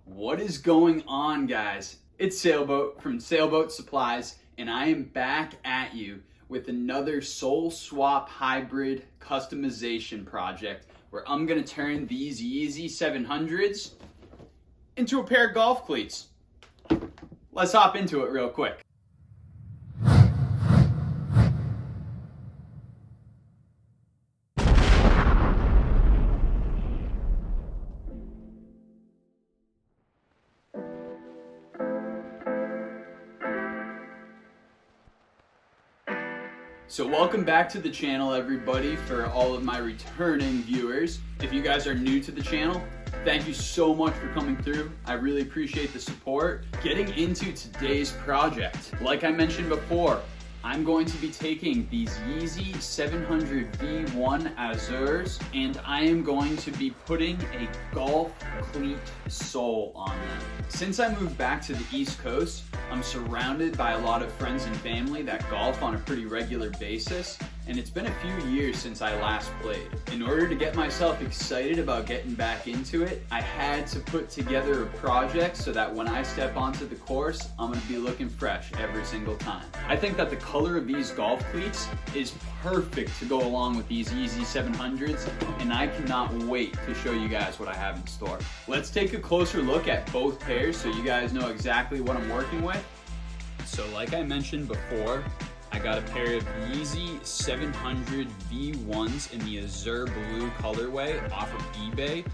What is going on, guys? It's Sailboat from Sailboat Supplies, and I am back at you with another sole swap hybrid customization project where I'm gonna turn these Yeezy 700s into a pair of golf cleats. Let's hop into it real quick. So welcome back to the channel, everybody, for all of my returning viewers. If you guys are new to the channel, thank you so much for coming through. I really appreciate the support. Getting into today's project, like I mentioned before, I'm going to be taking these Yeezy 700 V1 Azures and I am going to be putting a golf cleat sole on them. Since I moved back to the East Coast, I'm surrounded by a lot of friends and family that golf on a pretty regular basis, and it's been a few years since I last played. In order to get myself excited about getting back into it, I had to put together a project so that when I step onto the course, I'm gonna be looking fresh every single time. I think that the color of these golf cleats is perfect to go along with these Yeezy 700s, and I cannot wait to show you guys what I have in store. Let's take a closer look at both pairs so you guys know exactly what I'm working with. So like I mentioned before, I got a pair of Yeezy 700 V1s in the Azure Blue colorway off of eBay,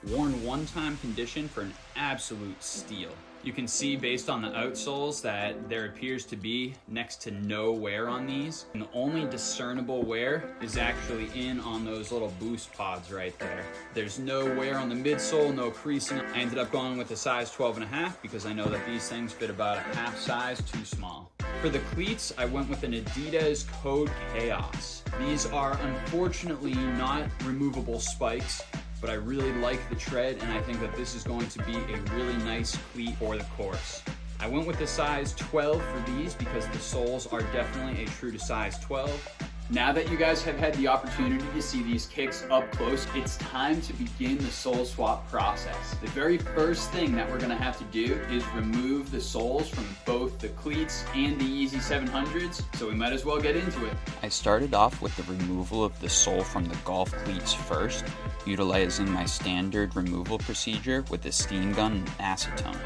worn one-time condition for an absolute steal. You can see based on the outsoles that there appears to be next to no wear on these. And the only discernible wear is actually in on those little boost pods right there. There's no wear on the midsole, no creasing. I ended up going with a size 12.5 because I know that these things fit about a half size too small. For the cleats, I went with an Adidas Codechaos. These are unfortunately not removable spikes, but I really like the tread and I think that this is going to be a really nice cleat for the course. I went with a size 12 for these because the soles are definitely a true to size 12. Now that you guys have had the opportunity to see these kicks up close, it's time to begin the sole swap process. The very first thing that we're gonna have to do is remove the soles from both the cleats and the Yeezy 700s, so we might as well get into it. I started off with the removal of the sole from the golf cleats first, utilizing my standard removal procedure with a steam gun and acetone.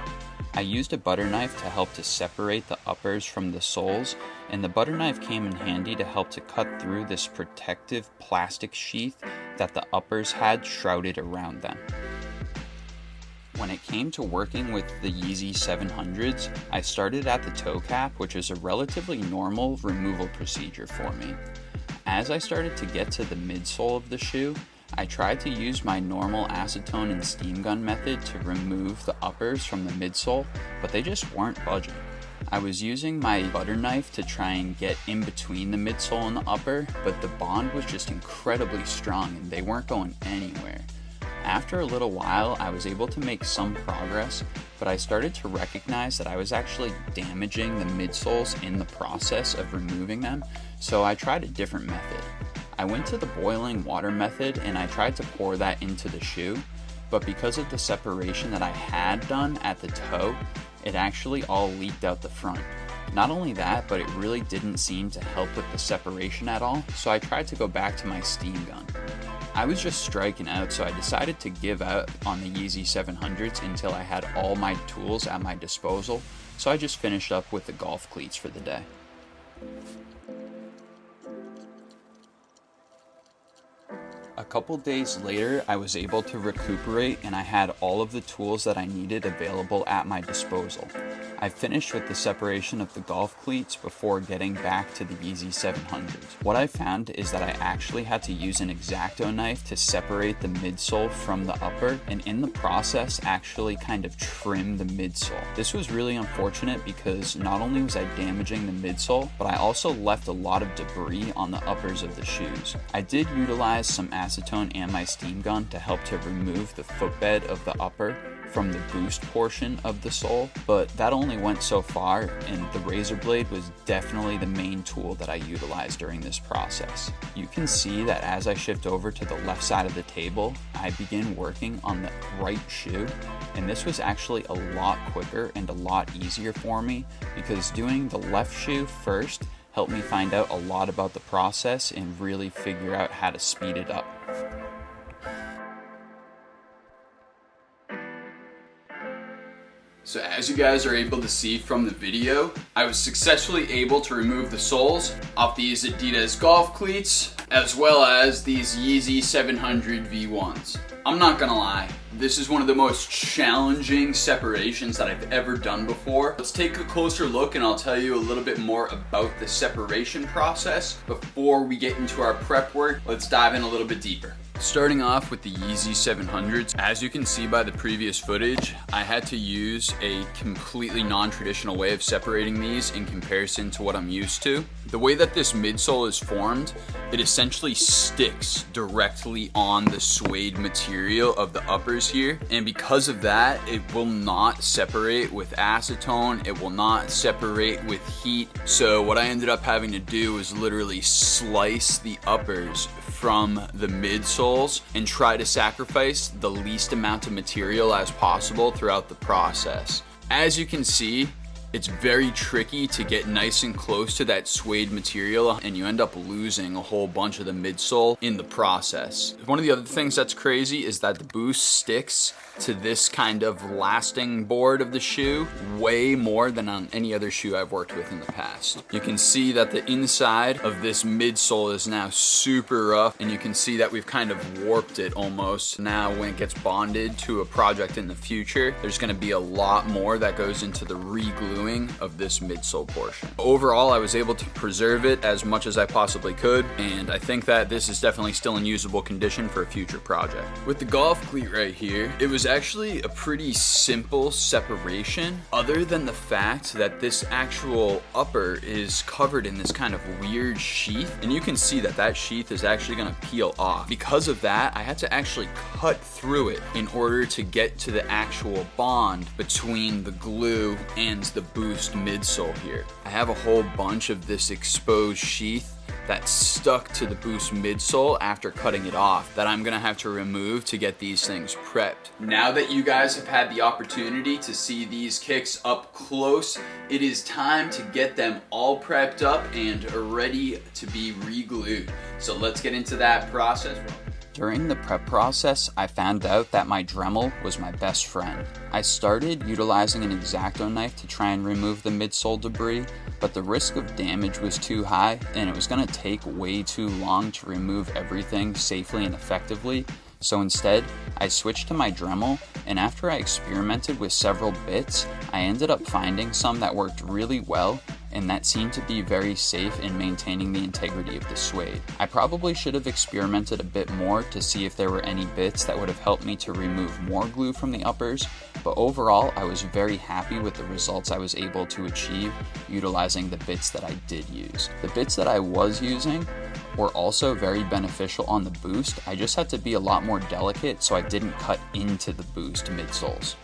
I used a butter knife to help to separate the uppers from the soles, and the butter knife came in handy to help to cut through this protective plastic sheath that the uppers had shrouded around them. When it came to working with the Yeezy 700s, I started at the toe cap, which is a relatively normal removal procedure for me. As I started to get to the midsole of the shoe, I tried to use my normal acetone and steam gun method to remove the uppers from the midsole, but they just weren't budging. I was using my butter knife to try and get in between the midsole and the upper, but the bond was just incredibly strong and they weren't going anywhere. After a little while, I was able to make some progress, but I started to recognize that I was actually damaging the midsoles in the process of removing them, so I tried a different method. I went to the boiling water method and I tried to pour that into the shoe, but because of the separation that I had done at the toe, it actually all leaked out the front. Not only that, but it really didn't seem to help with the separation at all, so I tried to go back to my steam gun. I was just striking out, so I decided to give out on the Yeezy 700s until I had all my tools at my disposal, so I just finished up with the golf cleats for the day. A couple days later, I was able to recuperate and I had all of the tools that I needed available at my disposal. I finished with the separation of the golf cleats before getting back to the Yeezy 700s. What I found is that I actually had to use an X-Acto knife to separate the midsole from the upper, and in the process actually kind of trim the midsole. This was really unfortunate because not only was I damaging the midsole, but I also left a lot of debris on the uppers of the shoes. I did utilize some acetone and my steam gun to help to remove the footbed of the upper from the boost portion of the sole, but that only went so far, and the razor blade was definitely the main tool that I utilized during this process. You can see that as I shift over to the left side of the table, I begin working on the right shoe, and this was actually a lot quicker and a lot easier for me because doing the left shoe first helped me find out a lot about the process and really figure out how to speed it up. So as you guys are able to see from the video, I was successfully able to remove the soles off these Adidas Golf Cleats, as well as these Yeezy 700 V1s. I'm not gonna lie, this is one of the most challenging separations that I've ever done before. Let's take a closer look and I'll tell you a little bit more about the separation process. Before we get into our prep work, let's dive in a little bit deeper. Starting off with the Yeezy 700s, as you can see by the previous footage, I had to use a completely non-traditional way of separating these in comparison to what I'm used to. The way that this midsole is formed, it essentially sticks directly on the suede material of the uppers here, and because of that, it will not separate with acetone, it will not separate with heat. So what I ended up having to do was literally slice the uppers from the midsoles and try to sacrifice the least amount of material as possible throughout the process. As you can see, it's very tricky to get nice and close to that suede material, and you end up losing a whole bunch of the midsole in the process. One of the other things that's crazy is that the boost sticks to this kind of lasting board of the shoe way more than on any other shoe I've worked with in the past. You can see that the inside of this midsole is now super rough, and you can see that we've kind of warped it almost. Now when it gets bonded to a project in the future, there's gonna be a lot more that goes into the re-gluing of this midsole portion. Overall, I was able to preserve it as much as I possibly could, and I think that this is definitely still in usable condition for a future project. With the golf cleat right here, it was actually a pretty simple separation, other than the fact that this actual upper is covered in this kind of weird sheath, and you can see that that sheath is actually gonna peel off. Because of that, I had to actually cut through it in order to get to the actual bond between the glue and the boost midsole here. I have a whole bunch of this exposed sheath that stuck to the boost midsole after cutting it off that I'm gonna have to remove to get these things prepped. Now that you guys have had the opportunity to see these kicks up close, it is time to get them all prepped up and ready to be re-glued. So let's get into that process. During the prep process, I found out that my Dremel was my best friend. I started utilizing an X-Acto knife to try and remove the midsole debris, but the risk of damage was too high and it was going to take way too long to remove everything safely and effectively. So instead, I switched to my Dremel, and after I experimented with several bits, I ended up finding some that worked really well and that seemed to be very safe in maintaining the integrity of the suede. I probably should have experimented a bit more to see if there were any bits that would have helped me to remove more glue from the uppers, but overall I was very happy with the results I was able to achieve utilizing the bits that I did use. The bits that I was using were also very beneficial on the boost. I just had to be a lot more delicate so I didn't cut into the boost midsoles.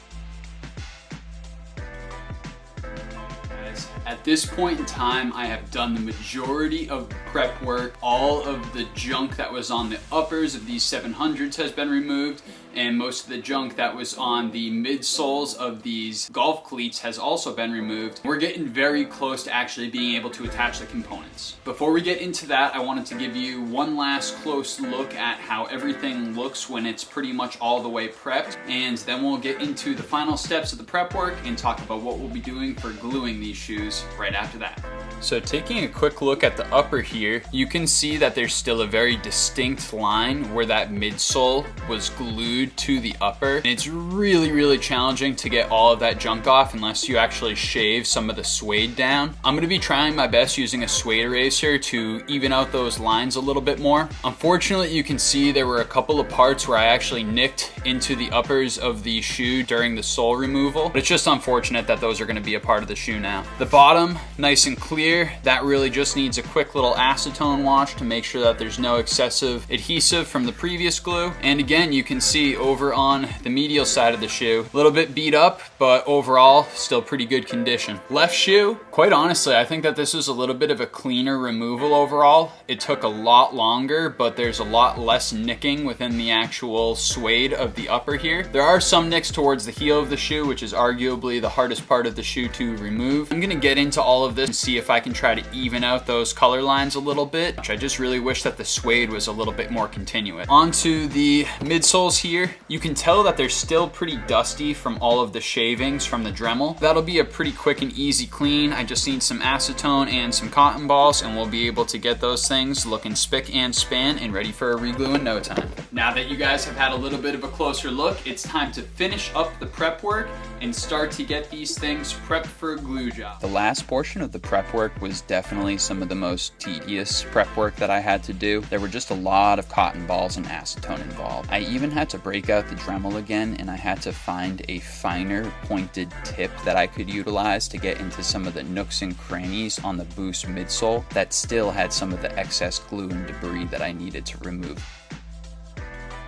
At this point in time, I have done the majority of the prep work. All of the junk that was on the uppers of these 700s has been removed, and most of the junk that was on the midsoles of these golf cleats has also been removed. We're getting very close to actually being able to attach the components. Before we get into that, I wanted to give you one last close look at how everything looks when it's pretty much all the way prepped, and then we'll get into the final steps of the prep work and talk about what we'll be doing for gluing these shoes right after that. So taking a quick look at the upper here, you can see that there's still a very distinct line where that midsole was glued to the upper. And it's really challenging to get all of that junk off unless you actually shave some of the suede down. I'm gonna be trying my best using a suede eraser to even out those lines a little bit more. Unfortunately, you can see there were a couple of parts where I actually nicked into the uppers of the shoe during the sole removal, but it's just unfortunate that those are gonna be a part of the shoe now. The bottom, nice and clear. That really just needs a quick little acetone wash to make sure that there's no excessive adhesive from the previous glue. And again, you can see see over on the medial side of the shoe. A little bit beat up, but overall, still pretty good condition. Left shoe, quite honestly, I think that this was a little bit of a cleaner removal overall. It took a lot longer, but there's a lot less nicking within the actual suede of the upper here. There are some nicks towards the heel of the shoe, which is arguably the hardest part of the shoe to remove. I'm gonna get into all of this and see if I can try to even out those color lines a little bit. I just really wish that the suede was a little bit more continuous. Onto the midsoles here. You can tell that they're still pretty dusty from all of the shavings from the Dremel. That'll be a pretty quick and easy clean. I just need some acetone and some cotton balls, and we'll be able to get those things looking spick and span and ready for a reglue in no time. Now that you guys have had a little bit of a closer look, it's time to finish up the prep work and start to get these things prepped for a glue job. The last portion of the prep work was definitely some of the most tedious prep work that I had to do. There were just a lot of cotton balls and acetone involved. I even had to break out the Dremel again, and I had to find a finer pointed tip that I could utilize to get into some of the nooks and crannies on the Boost midsole that still had some of the excess glue and debris that I needed to remove.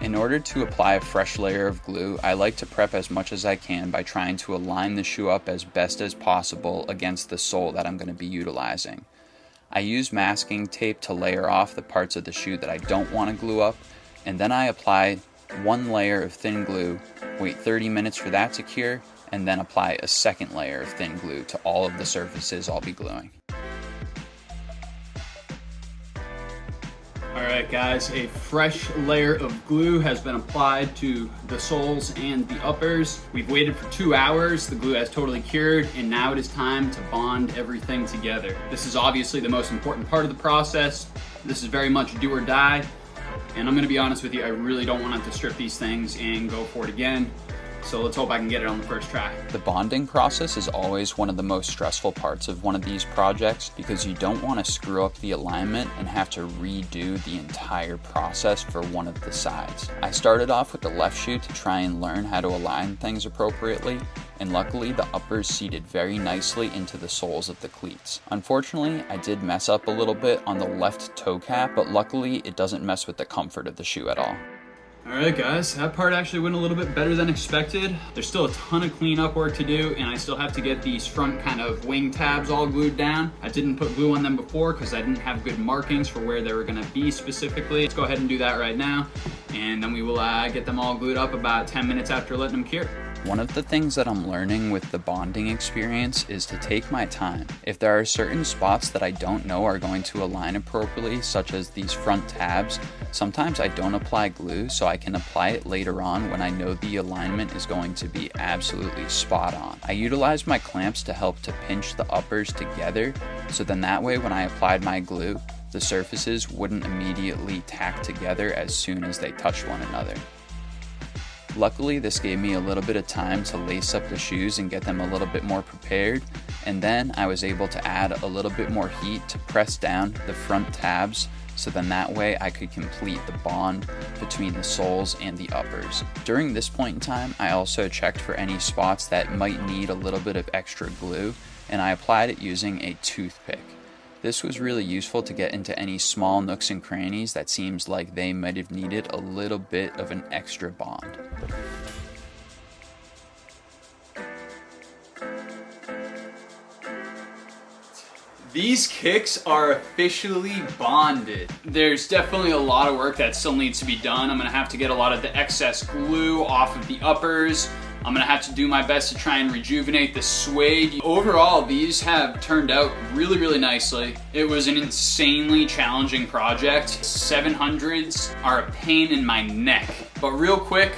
In order to apply a fresh layer of glue, I like to prep as much as I can by trying to align the shoe up as best as possible against the sole that I'm going to be utilizing. I use masking tape to layer off the parts of the shoe that I don't want to glue up, and then I apply one layer of thin glue, wait 30 minutes for that to cure, and then apply a second layer of thin glue to all of the surfaces I'll be gluing. Alright guys, a fresh layer of glue has been applied to the soles and the uppers. We've waited for 2 hours, the glue has totally cured, and now it is time to bond everything together. This is obviously the most important part of the process. This is very much do or die, and I'm going to be honest with you, I really don't want to strip these things and go for it again. So let's hope I can get it on the first try. The bonding process is always one of the most stressful parts of one of these projects because you don't want to screw up the alignment and have to redo the entire process for one of the sides. I started off with the left shoe to try and learn how to align things appropriately, and luckily the uppers seated very nicely into the soles of the cleats. Unfortunately, I did mess up a little bit on the left toe cap, but luckily it doesn't mess with the comfort of the shoe at all. Alright guys, that part actually went a little bit better than expected. There's still a ton of cleanup work to do, and I still have to get these front kind of wing tabs all glued down. I didn't put glue on them before because I didn't have good markings for where they were going to be specifically. Let's go ahead and do that right now, and then we will get them all glued up about 10 minutes after letting them cure. One of the things that I'm learning with the bonding experience is to take my time. If there are certain spots that I don't know are going to align appropriately, such as these front tabs, sometimes I don't apply glue so I can apply it later on when I know the alignment is going to be absolutely spot on. I utilize my clamps to help to pinch the uppers together, so then that way when I applied my glue, the surfaces wouldn't immediately tack together as soon as they touched one another. Luckily, this gave me a little bit of time to lace up the shoes and get them a little bit more prepared, and then I was able to add a little bit more heat to press down the front tabs, so then that way I could complete the bond between the soles and the uppers. During this point in time, I also checked for any spots that might need a little bit of extra glue, and I applied it using a toothpick. This was really useful to get into any small nooks and crannies that seems like they might have needed a little bit of an extra bond. These kicks are officially bonded. There's definitely a lot of work that still needs to be done. I'm gonna have to get a lot of the excess glue off of the uppers. I'm gonna have to do my best to try and rejuvenate the suede. Overall, these have turned out really, really nicely. It was an insanely challenging project. 700s are a pain in my neck. But real quick,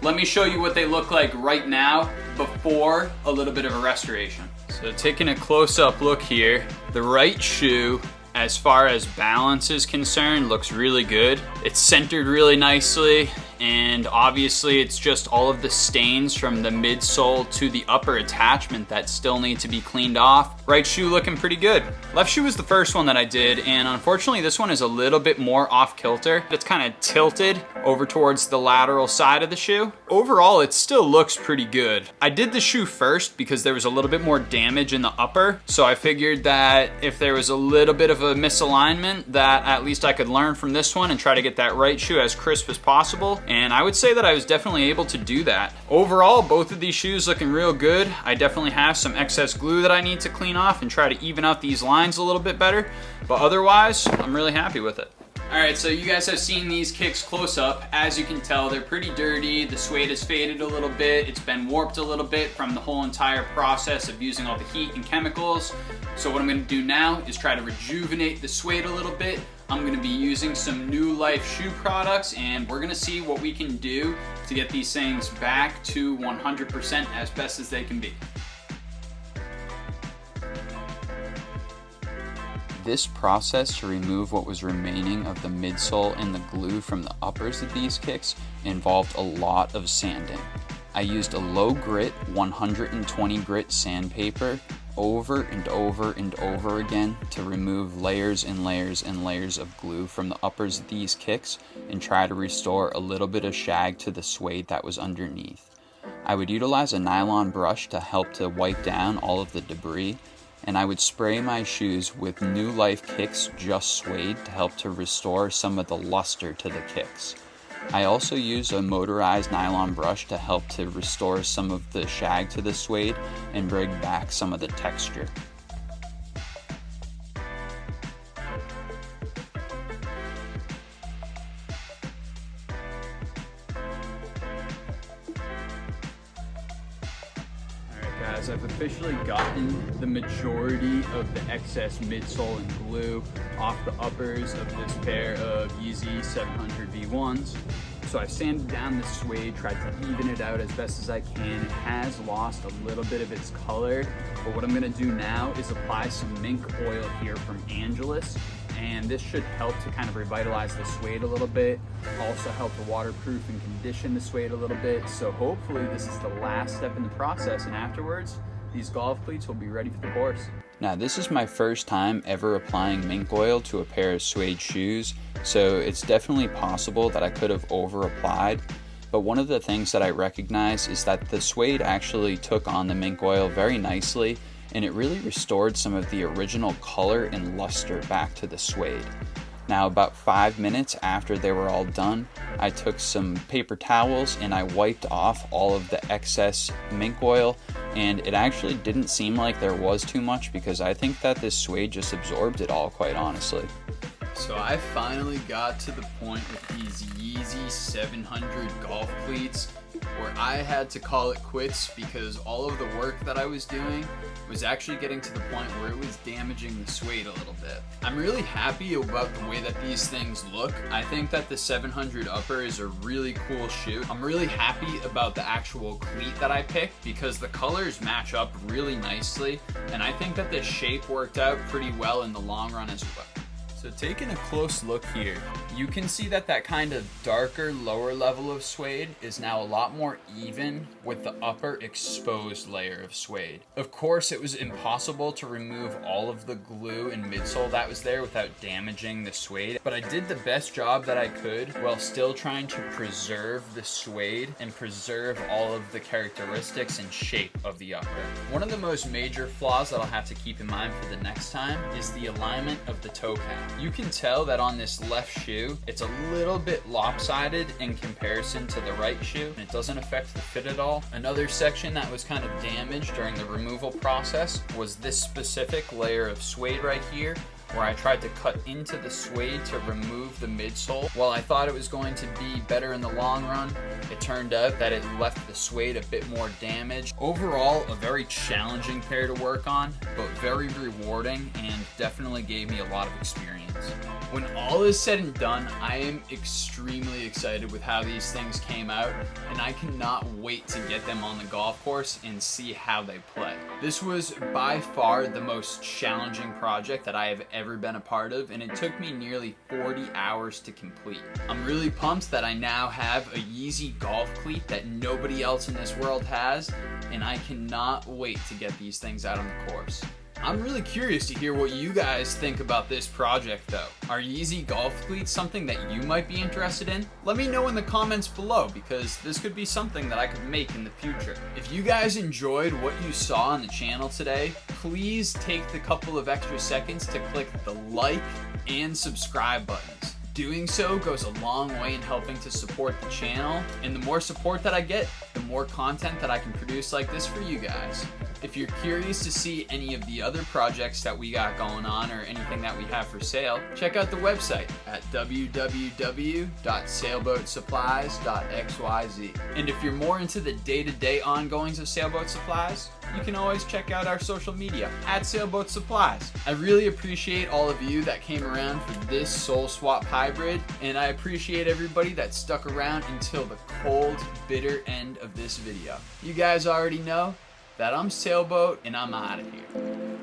let me show you what they look like right now before a little bit of a restoration. So taking a close-up look here, the right shoe, as far as balance is concerned, looks really good. It's centered really nicely, and obviously it's just all of the stains from the midsole to the upper attachment that still need to be cleaned off. Right shoe looking pretty good. Left shoe was the first one that I did, and unfortunately this one is a little bit more off kilter. It's kind of tilted over towards the lateral side of the shoe. Overall, it still looks pretty good. I did the shoe first because there was a little bit more damage in the upper, so I figured that if there was a little bit of a misalignment, that at least I could learn from this one and try to get that right shoe as crisp as possible. And I would say that I was definitely able to do that. Overall, both of these shoes looking real good. I definitely have some excess glue that I need to clean off and try to even out these lines a little bit better. But otherwise, I'm really happy with it. All right, so you guys have seen these kicks close up. As you can tell, they're pretty dirty. The suede has faded a little bit. It's been warped a little bit from the whole entire process of using all the heat and chemicals. So what I'm gonna do now is try to rejuvenate the suede a little bit. I'm gonna be using some New Life shoe products, and we're gonna see what we can do to get these things back to 100% as best as they can be. This process to remove what was remaining of the midsole and the glue from the uppers of these kicks involved a lot of sanding. I used a low grit 120 grit sandpaper over and over and over again to remove layers and layers and layers of glue from the uppers of these kicks and try to restore a little bit of shag to the suede that was underneath. I would utilize a nylon brush to help to wipe down all of the debris, and I would spray my shoes with New Life Kicks Just Suede to help to restore some of the luster to the kicks. I also use a motorized nylon brush to help to restore some of the shag to the suede and bring back some of the texture. Guys, I've officially gotten the majority of the excess midsole and glue off the uppers of this pair of Yeezy 700 V1s. So I've sanded down the suede, tried to even it out as best as I can. It has lost a little bit of its color, but what I'm gonna do now is apply some mink oil here from Angelus, and this should help to kind of revitalize the suede a little bit, also help to waterproof and condition the suede a little bit. So hopefully this is the last step in the process, and afterwards these golf cleats will be ready for the course. Now, this is my first time ever applying mink oil to a pair of suede shoes, so it's definitely possible that I could have over applied. But one of the things that I recognize is that the suede actually took on the mink oil very nicely, and it really restored some of the original color and luster back to the suede. Now, about 5 minutes after they were all done, I took some paper towels and I wiped off all of the excess mink oil, and it actually didn't seem like there was too much because I think that this suede just absorbed it all, quite honestly. So I finally got to the point with these Yeezy 700 golf cleats where I had to call it quits because all of the work that I was doing was actually getting to the point where it was damaging the suede a little bit. I'm really happy about the way that these things look. I think that the 700 upper is a really cool shoe. I'm really happy about the actual cleat that I picked because the colors match up really nicely, and I think that the shape worked out pretty well in the long run as well. So taking a close look here, you can see that that kind of darker lower level of suede is now a lot more even with the upper exposed layer of suede. Of course, it was impossible to remove all of the glue and midsole that was there without damaging the suede, but I did the best job that I could while still trying to preserve the suede and preserve all of the characteristics and shape of the upper. One of the most major flaws that I'll have to keep in mind for the next time is the alignment of the toe cap. You can tell that on this left shoe, it's a little bit lopsided in comparison to the right shoe, and it doesn't affect the fit at all. Another section that was kind of damaged during the removal process was this specific layer of suede right here, where I tried to cut into the suede to remove the midsole. While I thought it was going to be better in the long run, it turned out that it left the suede a bit more damaged. Overall, a very challenging pair to work on, but very rewarding and definitely gave me a lot of experience. When all is said and done, I am extremely excited with how these things came out, and I cannot wait to get them on the golf course and see how they play. This was by far the most challenging project that I have ever been a part of, and it took me nearly 40 hours to complete. I'm really pumped that I now have a Yeezy Golf Cleat that nobody else in this world has, and I cannot wait to get these things out on the course. I'm really curious to hear what you guys think about this project though. Are Yeezy Golf Cleats something that you might be interested in? Let me know in the comments below because this could be something that I could make in the future. If you guys enjoyed what you saw on the channel today, please take the couple of extra seconds to click the like and subscribe buttons. Doing so goes a long way in helping to support the channel, and the more support that I get, the more content that I can produce like this for you guys. If you're curious to see any of the other projects that we got going on or anything that we have for sale, check out the website at www.sailboatsupplies.xyz. And if you're more into the day-to-day ongoings of Sailboat Supplies, you can always check out our social media at Sailboat Supplies. I really appreciate all of you that came around for this Soul Swap hybrid, and I appreciate everybody that stuck around until the cold, bitter end of this video. You guys already know that I'm Sailboat, and I'm out of here.